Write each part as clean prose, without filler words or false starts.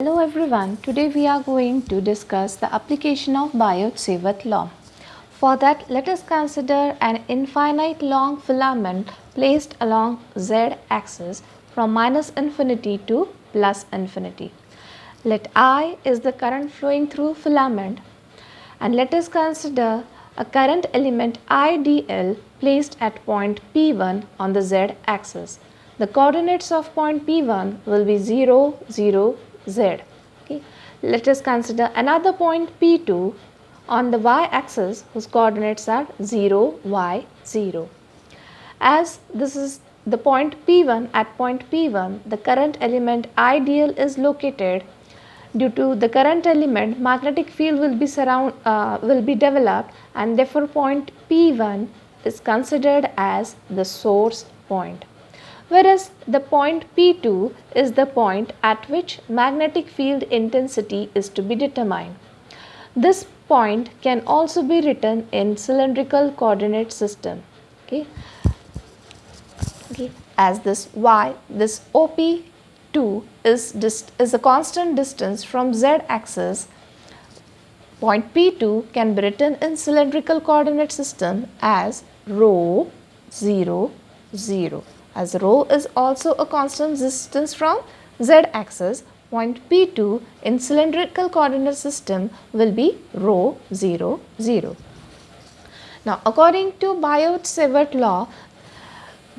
Hello everyone, today we are going to discuss the application of Biot-Savart law. For that, let us consider an infinite long filament placed along z-axis from minus infinity to plus infinity. Let I is the current flowing through filament, and let us consider a current element IDL placed at point P1 on the z-axis. The coordinates of point P1 will be 0, 0, z. Okay. Let us consider another point P2 on the y-axis whose coordinates are 0, y, 0. As this is the point P1, at point P1, the current element IDL is located. Due to the current element, magnetic field will be developed, and therefore point P1 is considered as the source point. Whereas the point P2 is the point at which magnetic field intensity is to be determined. This point can also be written in cylindrical coordinate system. Okay. As this OP2 is a constant distance from z-axis, point P2 can be written in cylindrical coordinate system as rho 0, 0. As rho is also a constant distance from z-axis, point P2 in cylindrical coordinate system will be rho 0, 0. Now, according to Biot-Savart law,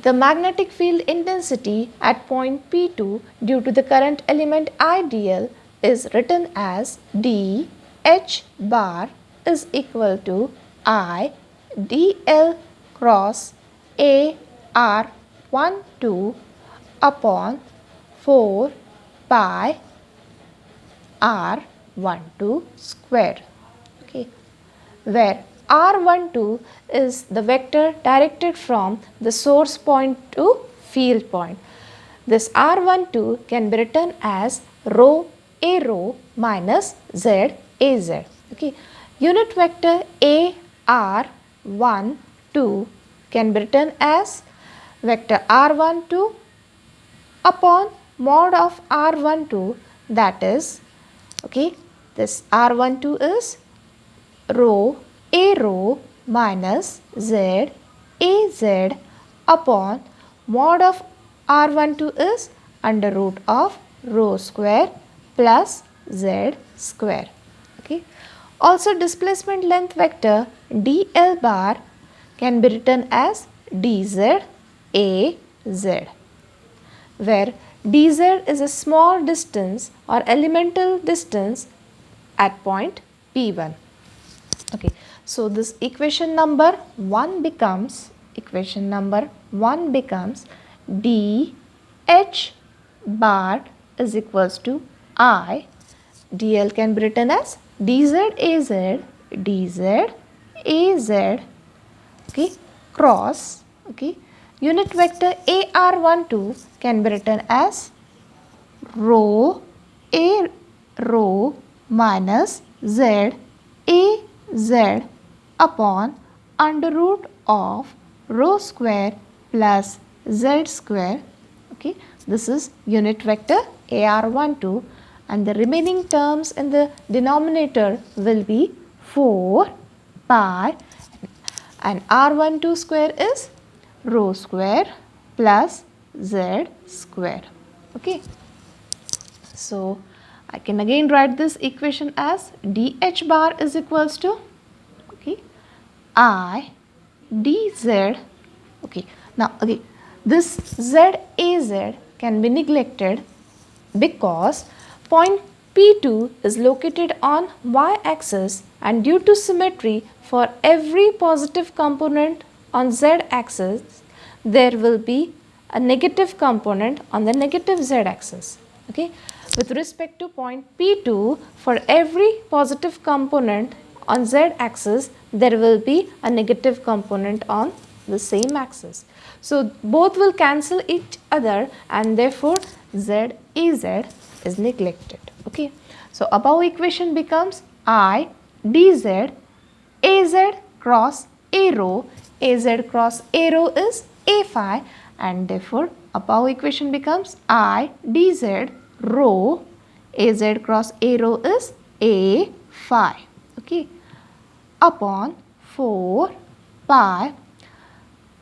the magnetic field intensity at point P2 due to the current element IDL is written as d h bar is equal to I dl cross A R12 upon 4 pi R12 square. Okay, where R12 is the vector directed from the source point to field point. This R12 can be written as rho A rho minus Z A Z. Okay. Unit vector AR12 can be written as vector R12 upon mod of R12, that is, okay, this R12 is rho A rho minus Z A Z upon mod of R12 is under root of rho square plus Z square. Okay. Also, displacement length vector dl bar can be written as dz A Z, where dz is a small distance or elemental distance at point P1. Okay. So, this equation number 1 becomes d h bar is equals to I. dl can be written as dz az, okay, cross, okay, unit vector AR12 can be written as rho A rho minus Z A Z upon under root of rho square plus Z square. Okay, this is unit vector AR12, and the remaining terms in the denominator will be 4 pi, and R12 square is rho square plus Z square. Okay. So, I can again write this equation as dh bar is equals to, okay, I dz. Okay. Now, okay, this Z A Z can be neglected because point P2 is located on y-axis, and due to symmetry, for every positive component on z-axis, there will be a negative component on the negative z-axis. Okay. With respect to point P2, for every positive component on z-axis, there will be a negative component on the same axis. So, both will cancel each other, and therefore, Z Az is neglected. Okay. So, above equation becomes I dz Az cross A rho. Az cross A rho is A phi, and therefore, above equation becomes I dz rho AZ cross A rho is A phi. Okay. Upon 4 pi,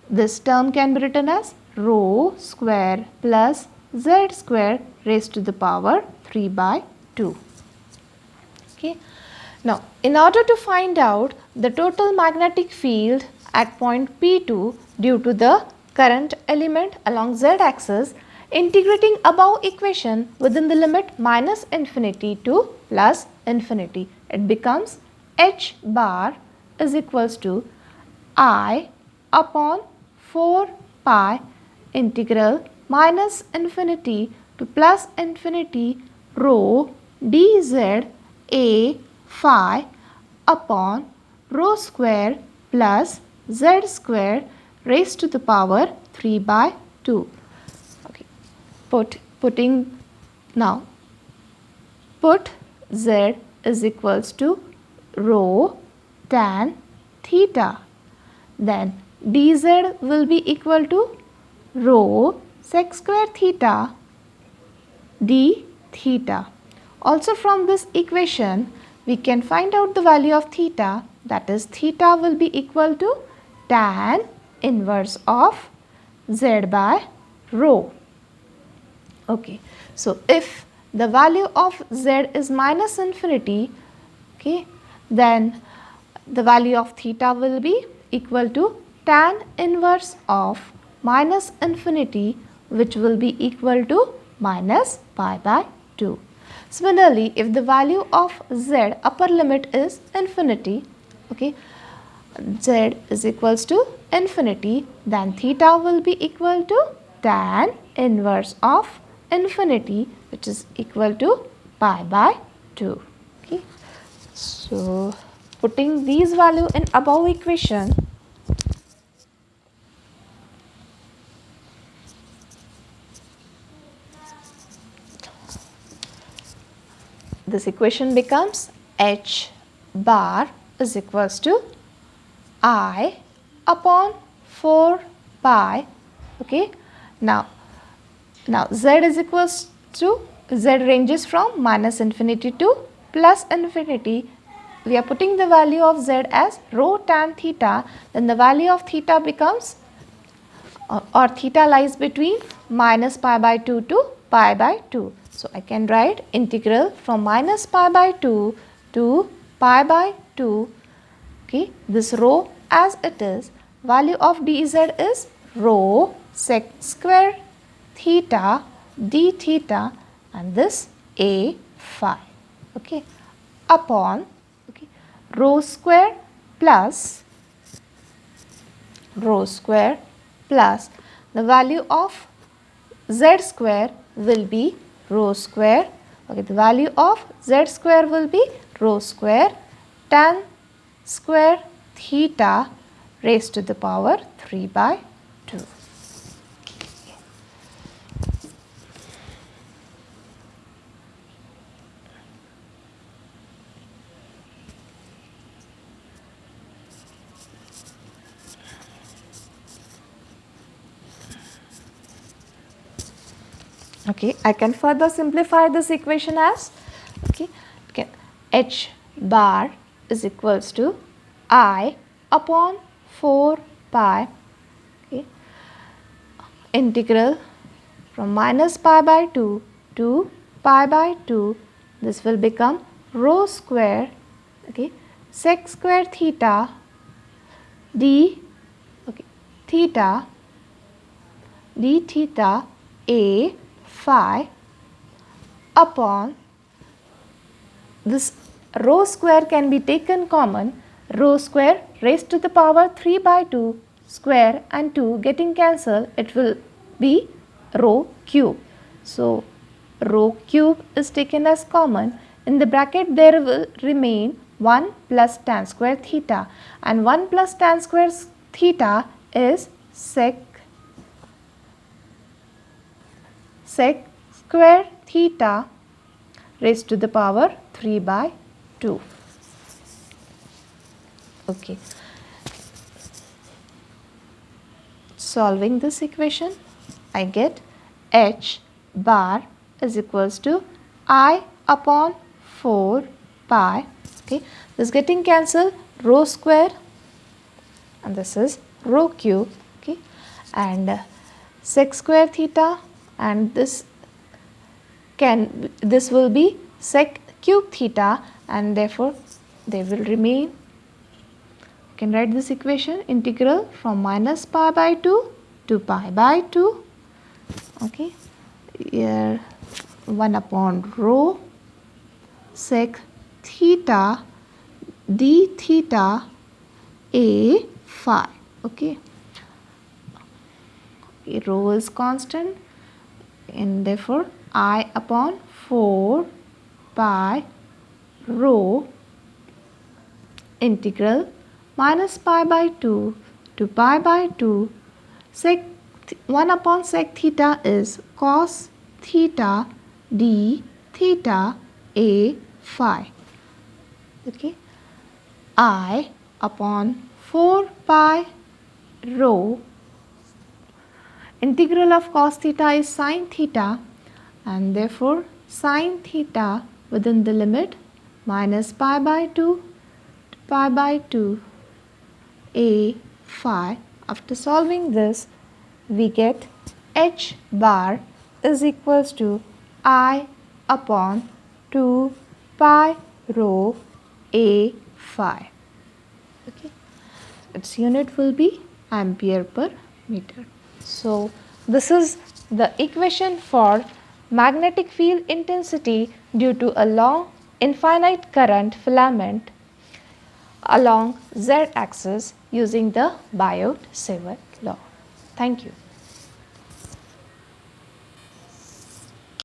this term can be written as rho square plus Z square raised to the power 3 by 2. Okay. Now, in order to find out the total magnetic field at point P2 due to the current element along Z axis, integrating above equation within the limit minus infinity to plus infinity, it becomes H bar is equals to I upon 4 pi integral minus infinity to plus infinity rho dz a phi upon rho square plus z square raised to the power 3 by 2. Okay. Put z is equals to rho tan theta. Then dz will be equal to rho sec square theta d theta. Also from this equation, we can find out the value of theta, that is theta will be equal to tan inverse of z by rho. Okay, so if the value of z is minus infinity, okay, then the value of theta will be equal to tan inverse of minus infinity, which will be equal to minus pi by 2. Similarly, if the value of z upper limit is infinity, okay, z is equals to infinity, then theta will be equal to tan inverse of infinity, which is equal to pi by 2. Okay. So, putting these value in above equation, this equation becomes H bar is equals to I upon 4 pi. Okay. Now z is equals to, z ranges from minus infinity to plus infinity. We are putting the value of z as rho tan theta, then the value of theta becomes or theta lies between minus pi by 2 to pi by 2. So, I can write integral from minus pi by 2 to pi by 2. Okay, this rho as it is, value of dz is rho sec square theta d theta and this a phi. Okay, upon rho square plus the value of z square will be rho square. Okay, the value of z square will be rho square tan square theta raised to the power 3 by 2. Okay, I can further simplify this equation as H bar is equals to I upon 4 pi integral from minus pi by 2 to pi by 2. This will become rho square sec square theta d theta a phi upon this rho square can be taken common, rho square raised to the power 3 by 2 square and 2 getting cancelled, it will be rho cube. So, rho cube is taken as common. In the bracket there will remain 1 plus tan square theta, and 1 plus tan square theta is sec square theta raised to the power 3 by 2. Okay. Solving this equation, I get H bar is equals to I upon 4 pi. Okay, this getting cancelled, rho square, and this is rho cube. Okay, and sec square theta, and this will be sec cube theta, and therefore they will remain. You can write this equation, integral from minus pi by 2 to pi by 2. Okay, here 1 upon rho sec theta d theta a phi. Okay, rho is constant, and therefore I upon 4 pi rho integral minus pi by 2 to pi by 2 sec 1 upon sec theta is cos theta d theta a phi. Okay, I upon 4 pi rho integral of cos theta is sin theta, and therefore sin theta within the limit minus pi by 2 to pi by 2 a phi. After solving this, we get h bar is equals to I upon 2 pi rho a phi. Okay, its unit will be ampere per meter. So this is the equation for magnetic field intensity due to a long infinite current filament along z axis using the Biot-Savart law. Thank you.